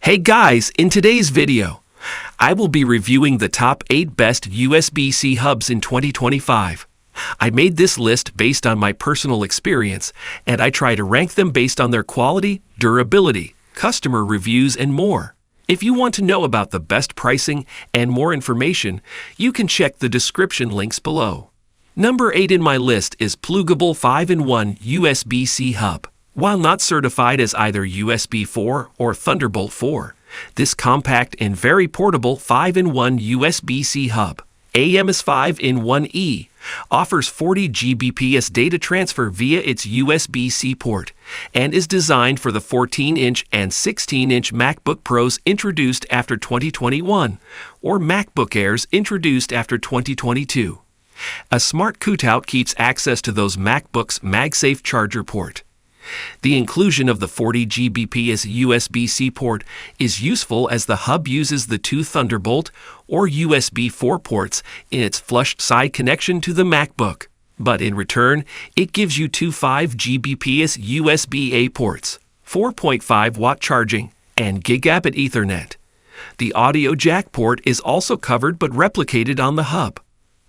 Hey guys, in today's video, I will be reviewing the top 8 best USB-C hubs in 2025. I made this list based on my personal experience, and I try to rank them based on their quality, durability, customer reviews, and more. If you want to know about the best pricing and more information, you can check the description links below. Number 8 in my list is Plugable 5-in-1 USB-C hub. While not certified as either USB 4 or Thunderbolt 4, this compact and very portable 5-in-1 USB-C hub, AMS 5-in-1E, offers 40 Gbps data transfer via its USB-C port and is designed for the 14-inch and 16-inch MacBook Pros introduced after 2021 or MacBook Airs introduced after 2022. A smart cutout keeps access to those MacBooks' MagSafe charger port. The inclusion of the 40 Gbps USB-C port is useful as the hub uses the two Thunderbolt or USB 4 ports in its flush side connection to the MacBook. But in return, it gives you two 5 Gbps USB-A ports, 4.5 watt charging, and Gigabit Ethernet. The audio jack port is also covered but replicated on the hub.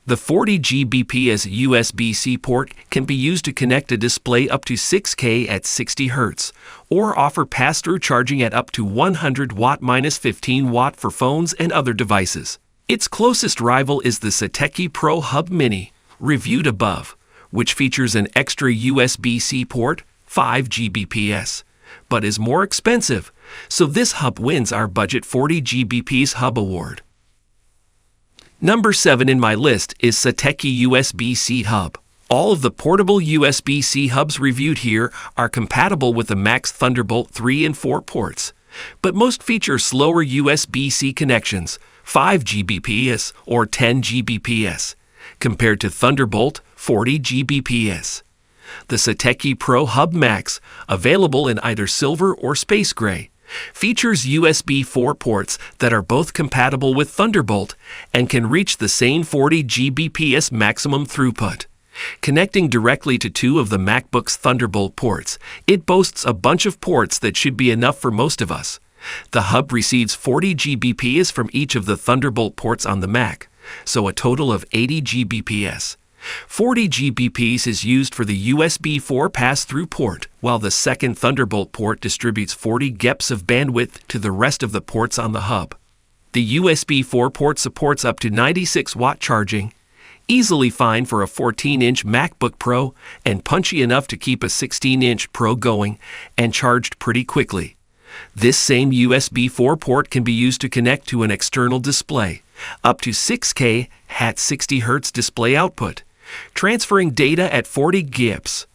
The 40 Gbps USB-C port can be used to connect a display up to 6K at 60 Hz, or offer pass-through charging at up to 100 watt minus 15 watt for phones and other devices. Its closest rival is the Satechi Pro Hub Mini, reviewed above, which features an extra USB-C port, 5 Gbps, but is more expensive, so this hub wins our Budget 40 Gbps Hub Award. Number 7 in my list is Satechi USB-C hub. All of the portable USB-C hubs reviewed here are compatible with the Mac's Thunderbolt 3 and 4 ports, but most feature slower USB-C connections, 5 Gbps or 10 Gbps, compared to Thunderbolt 40 Gbps. The Satechi Pro Hub Max, available in either silver or space gray, features USB 4 ports that are both compatible with Thunderbolt and can reach the same 40 Gbps maximum throughput. Connecting directly to two of the MacBook's Thunderbolt ports, it boasts a bunch of ports that should be enough for most of us. The hub receives 40 Gbps from each of the Thunderbolt ports on the Mac, so a total of 80 Gbps. 40 Gbps is used for the USB 4 pass-through port, while the second Thunderbolt port distributes 40 GBps of bandwidth to the rest of the ports on the hub. The USB 4 port supports up to 96 watt charging, easily fine for a 14-inch MacBook Pro and punchy enough to keep a 16-inch Pro going and charged pretty quickly. This same USB 4 port can be used to connect to an external display, up to 6K at 60 Hz display output, transferring data at 40 GBps.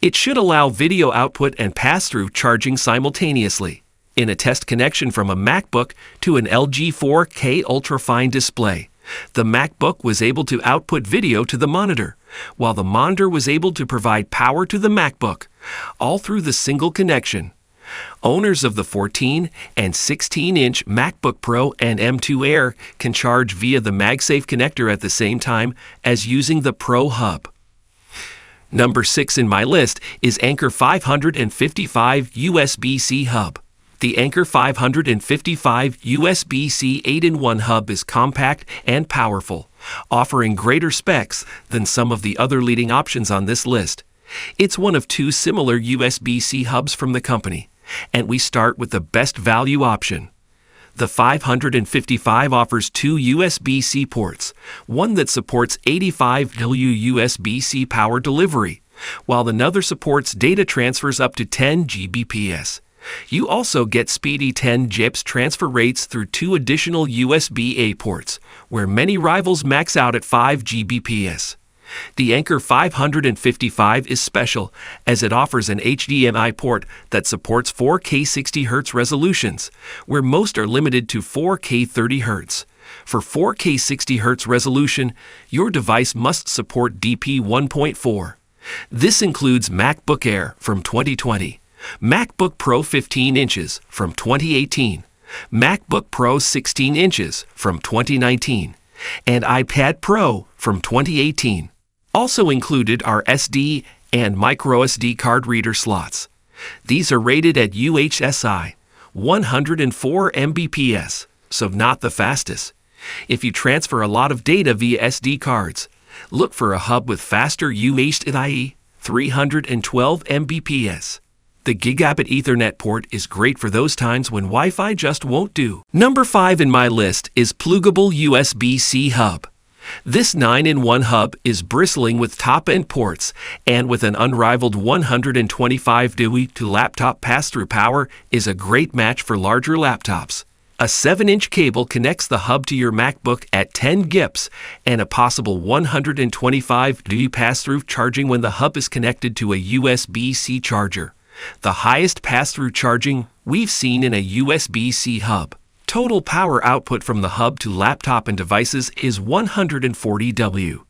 It should allow video output and pass-through charging simultaneously. In a test connection from a MacBook to an LG 4K ultra-fine display, the MacBook was able to output video to the monitor, while the monitor was able to provide power to the MacBook, all through the single connection. Owners of the 14 and 16-inch MacBook Pro and M2 Air can charge via the MagSafe connector at the same time as using the Pro Hub. Number 6 in my list is Anker 555 USB-C hub. The Anker 555 USB-C 8-in-1 hub is compact and powerful, offering greater specs than some of the other leading options on this list. It's one of two similar USB-C hubs from the company, and we start with the best value option. The 555 offers two USB-C ports, one that supports 85W USB-C power delivery, while another supports data transfers up to 10 Gbps. You also get speedy 10 GBps transfer rates through two additional USB-A ports, where many rivals max out at 5 Gbps. The Anker 555 is special as it offers an HDMI port that supports 4K 60 Hz resolutions, where most are limited to 4K 30 Hz. For 4K 60 Hz resolution, your device must support DP 1.4. This includes MacBook Air from 2020, MacBook Pro 15 inches from 2018, MacBook Pro 16 inches from 2019, and iPad Pro from 2018. Also included are SD and microSD card reader slots. These are rated at UHSI 104 Mbps, so not the fastest. If you transfer a lot of data via SD cards, look for a hub with faster UHD, 312 Mbps. The Gigabit Ethernet port is great for those times when Wi-Fi just won't do. Number 5 in my list is Plugable USB-C hub. This 9-in-1 hub is bristling with top-end ports, and with an unrivaled 125 dewey to laptop pass-through power is a great match for larger laptops. A 7-inch cable connects the hub to your MacBook at 10 GIPS and a possible 125 dewey pass-through charging when the hub is connected to a USB-C charger. The highest pass-through charging we've seen in a USB-C hub. Total power output from the hub to laptop and devices is 140 W.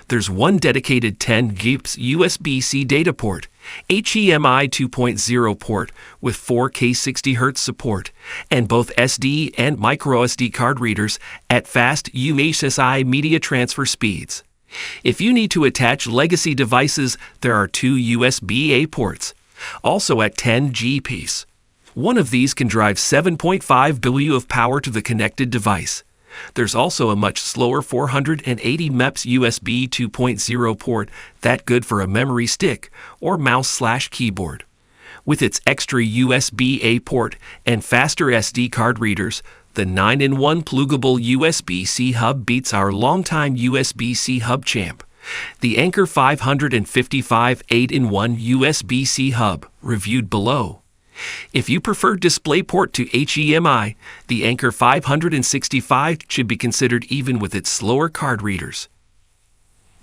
There's one dedicated 10 GIPS USB-C data port, HDMI 2.0 port with 4K 60Hz support, and both SD and microSD card readers at fast UHSI media transfer speeds. If you need to attach legacy devices, there are 2 USB-A ports, also at 10 GPs. One of these can drive 7.5 W of power to the connected device. There's also a much slower 480 MEPS USB 2.0 port that's good for a memory stick or mouse/keyboard. With its extra USB-A port and faster SD card readers, the 9-in-1 Plugable USB-C hub beats our longtime USB-C hub champ, the Anker 555 8-in-1 USB-C hub, reviewed below. If you prefer DisplayPort to HDMI, the Anker 565 should be considered even with its slower card readers.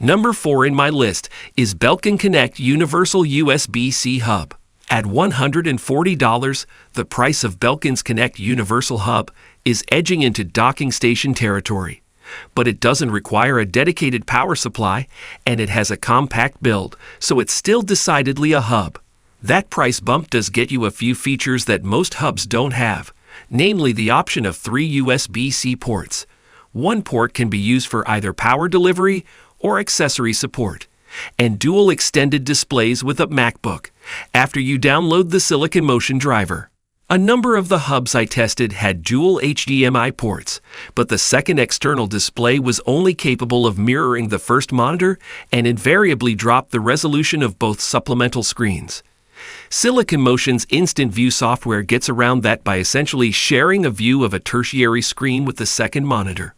Number 4 in my list is Belkin Connect Universal USB-C Hub. At $140, the price of Belkin's Connect Universal Hub is edging into docking station territory. But it doesn't require a dedicated power supply, and it has a compact build, so it's still decidedly a hub. That price bump does get you a few features that most hubs don't have, namely the option of 3 USB-C ports. One port can be used for either power delivery or accessory support, and dual extended displays with a MacBook after you download the Silicon Motion driver. A number of the hubs I tested had dual HDMI ports, but the second external display was only capable of mirroring the first monitor and invariably dropped the resolution of both supplemental screens. Silicon Motion's Instant View software gets around that by essentially sharing a view of a tertiary screen with the second monitor.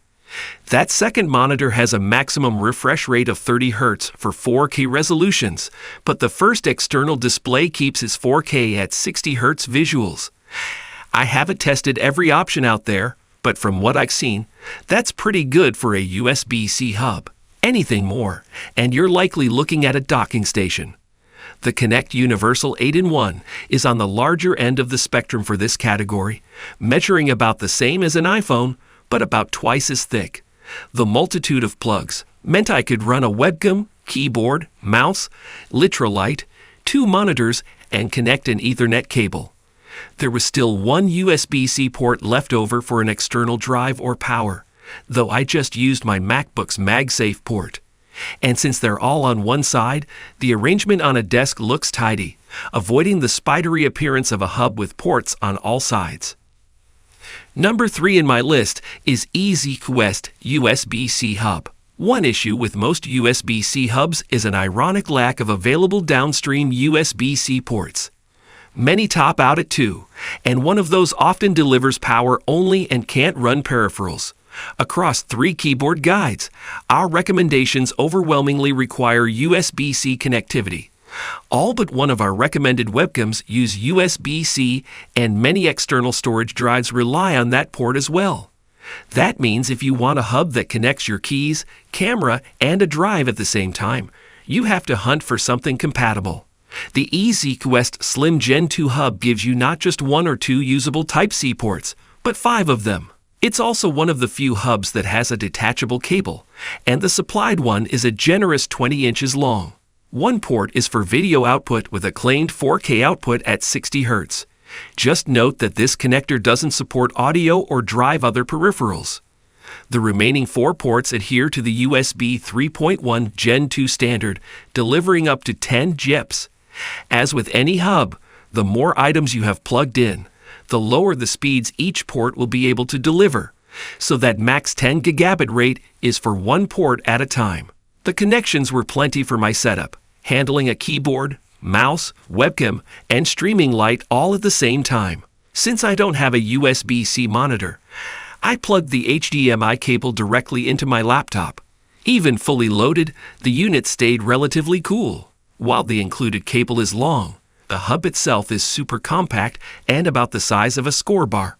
That second monitor has a maximum refresh rate of 30 Hz for 4K resolutions, but the first external display keeps its 4K at 60 Hz visuals. I haven't tested every option out there, but from what I've seen, that's pretty good for a USB-C hub. Anything more, and you're likely looking at a docking station. The Connect Universal 8-in-1 is on the larger end of the spectrum for this category, measuring about the same as an iPhone, but about twice as thick. The multitude of plugs meant I could run a webcam, keyboard, mouse, Litrolight, 2 monitors, and connect an Ethernet cable. There was still one USB-C port left over for an external drive or power, though I just used my MacBook's MagSafe port. And since they're all on one side, the arrangement on a desk looks tidy, avoiding the spidery appearance of a hub with ports on all sides. Number 3 in my list is EZQuest USB-C hub. One issue with most USB-C hubs is an ironic lack of available downstream USB-C ports. Many top out at 2, and one of those often delivers power only and can't run peripherals. Across 3 keyboard guides, our recommendations overwhelmingly require USB-C connectivity. All but one of our recommended webcams use USB-C, and many external storage drives rely on that port as well. That means if you want a hub that connects your keys, camera, and a drive at the same time, you have to hunt for something compatible. The EZQuest Slim Gen 2 hub gives you not just 1 or 2 usable Type-C ports, but 5 of them. It's also one of the few hubs that has a detachable cable, and the supplied one is a generous 20 inches long. One port is for video output with a claimed 4K output at 60 Hz. Just note that this connector doesn't support audio or drive other peripherals. The remaining 4 ports adhere to the USB 3.1 Gen 2 standard, delivering up to 10 GIPS. As with any hub, the more items you have plugged in, the lower the speeds each port will be able to deliver, so that max 10 gigabit rate is for one port at a time. The connections were plenty for my setup, handling a keyboard, mouse, webcam, and streaming light all at the same time. Since I don't have a USB-C monitor, I plugged the HDMI cable directly into my laptop. Even fully loaded, the unit stayed relatively cool. While the included cable is long, the hub itself is super compact and about the size of a score bar.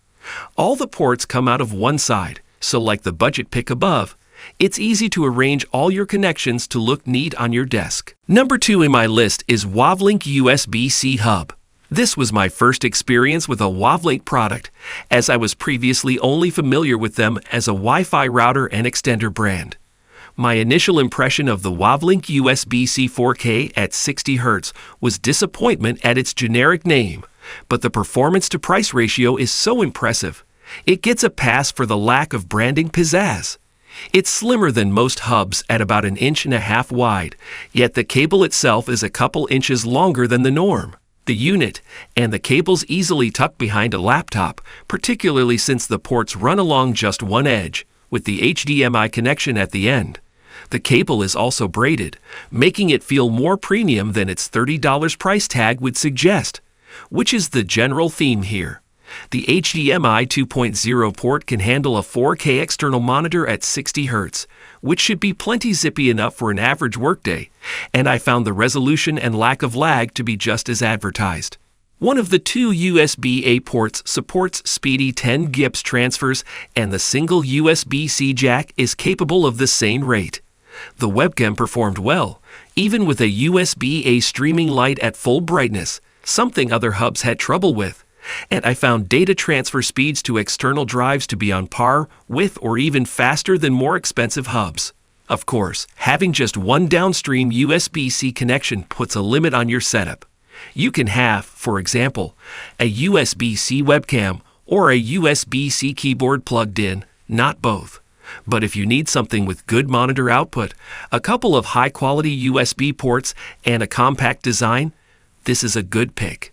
All the ports come out of one side, so like the budget pick above, it's easy to arrange all your connections to look neat on your desk. Number 2 in my list is Wavlink USB-C hub. This was my first experience with a Wavlink product, as I was previously only familiar with them as a Wi-Fi router and extender brand. My initial impression of the Wavlink USB-C 4K at 60 Hz was disappointment at its generic name, but the performance to price ratio is so impressive. It gets a pass for the lack of branding pizzazz. It's slimmer than most hubs at about 1.5 inches wide, yet the cable itself is a couple inches longer than the norm. The unit and the cables easily tuck behind a laptop, particularly since the ports run along just one edge, with the HDMI connection at the end. The cable is also braided, making it feel more premium than its $30 price tag would suggest, which is the general theme here. The HDMI 2.0 port can handle a 4K external monitor at 60 Hz, which should be plenty zippy enough for an average workday, and I found the resolution and lack of lag to be just as advertised. One of the two USB-A ports supports speedy 10 GIPS transfers, and the single USB-C jack is capable of the same rate. The webcam performed well, even with a USB-A streaming light at full brightness, something other hubs had trouble with. And I found data transfer speeds to external drives to be on par with or even faster than more expensive hubs. Of course, having just one downstream USB-C connection puts a limit on your setup. You can have, for example, a USB-C webcam or a USB-C keyboard plugged in, not both. But if you need something with good monitor output, a couple of high-quality USB ports, and a compact design, this is a good pick.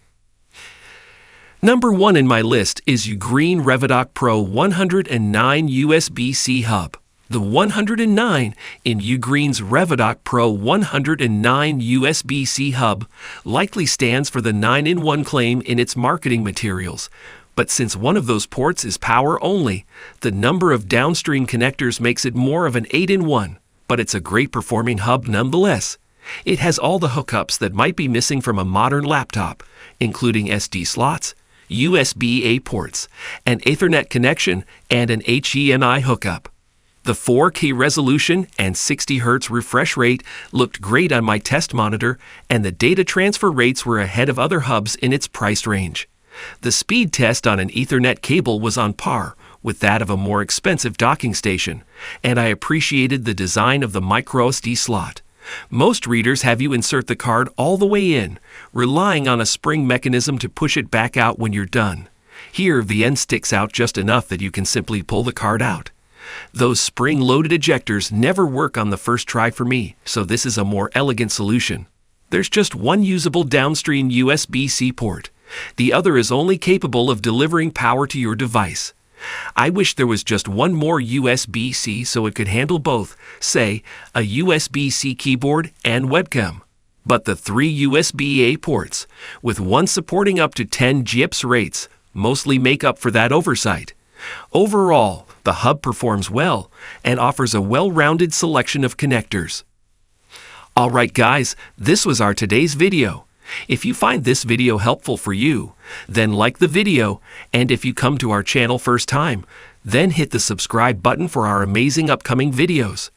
Number 1 in my list is Ugreen Revodok Pro 109 USB-C hub. The 109 in Ugreen's Revodok Pro 109 USB-C hub likely stands for the 9-in-1 claim in its marketing materials. But since one of those ports is power only, the number of downstream connectors makes it more of an 8-in-1, but it's a great performing hub nonetheless. It has all the hookups that might be missing from a modern laptop, including SD slots, USB-A ports, an Ethernet connection, and an HDMI hookup. The 4K resolution and 60 Hz refresh rate looked great on my test monitor, and the data transfer rates were ahead of other hubs in its price range. The speed test on an Ethernet cable was on par with that of a more expensive docking station, and I appreciated the design of the microSD slot. Most readers have you insert the card all the way in, relying on a spring mechanism to push it back out when you're done. Here, the end sticks out just enough that you can simply pull the card out. Those spring-loaded ejectors never work on the first try for me, so this is a more elegant solution. There's just one usable downstream USB-C port. The other is only capable of delivering power to your device. I wish there was just one more USB-C so it could handle both, say, a USB-C keyboard and webcam. But the 3 USB-A ports, with one supporting up to 10 GIPS rates, mostly make up for that oversight. Overall, the hub performs well and offers a well-rounded selection of connectors. Alright guys, this was our today's video. If you find this video helpful for you, then like the video, and if you come to our channel first time, then hit the subscribe button for our amazing upcoming videos.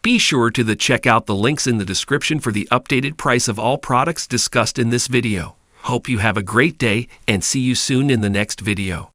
Be sure to check out the links in the description for the updated price of all products discussed in this video. Hope you have a great day and see you soon in the next video.